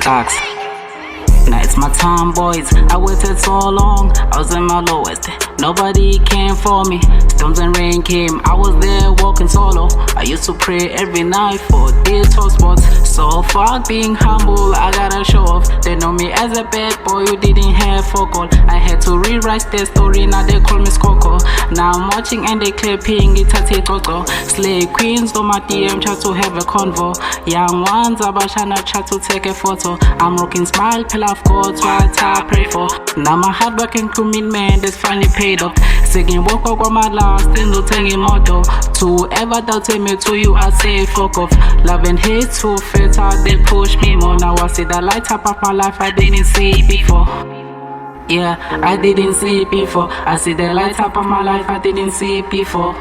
Nhlakx. Now it's my time, boys. I waited so long, I was in my lowest. Nobody came for me. Storms and rain came, I was there walking solo. I used to pray every night for these top spots. So fuck being humble, I gotta show off. They know me as a bad boy, you didn't have focal. I had to rewrite their story, now they call me Skoko. Now I'm watching and they clipping it at Toto. Slay queens on my DM, try to have a convo. Young ones, Abashana try to take a photo. I'm rocking smile, pill of God, what I pray for. Now my hard work and commitment that's finally paid off. Singing walk up on my last, still no taking motto. To ever doubted me to you, I say fuck off. Love and hate too fit, they push me more. Now I see the light up of my life I didn't see before. Yeah, I didn't see it before. I see the light up of my life I didn't see it before.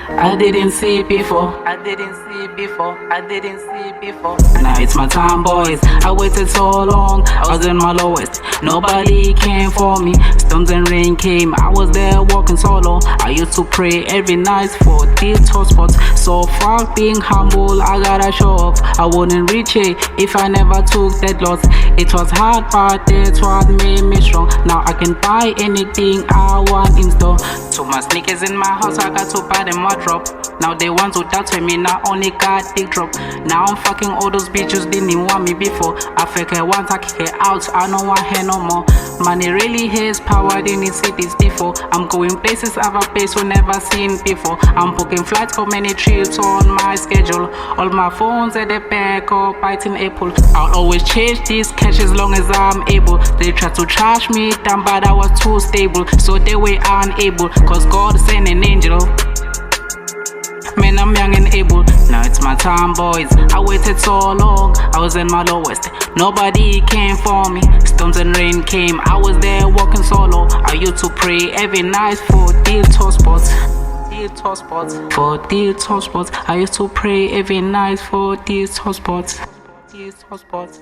I didn't see it before. I didn't see it before. I didn't see it before. Now it's my time, boys. I waited so long, I was in my lowest. Nobody came for me. Storms and rain came, I was there walking solo. I used to pray every night for these top spots. So fuck being humble, I gotta show off. I wouldn't reach it if I never took that loss. It was hard, but that's what made me strong. Now I can buy anything I want in store. Took my sneakers in my house, I got to buy them wardrobe. Now they want to doubted me, now only got dick drop. Now I'm fucking all those bitches didn't even want me before. I fake it once, I kick it out, I don't want her no more. Money really has power, didn't see this before. I'm going places other place we never seen before. I'm booking flights for many trips on my schedule. All my phones at the back or biting apple. I'll always chase this cash as long as I'm able. They tried to trash me down but I was too stable. So they were unable, cause God sent an angel. Man, I'm young and able. Now it's my time, boys. I waited so long, I was in my lowest. Nobody came for me. Storms and rain came, I was there walking solo. I used to pray every night for these top spots. For these top spots. I used to pray every night for these top spots. These top spots.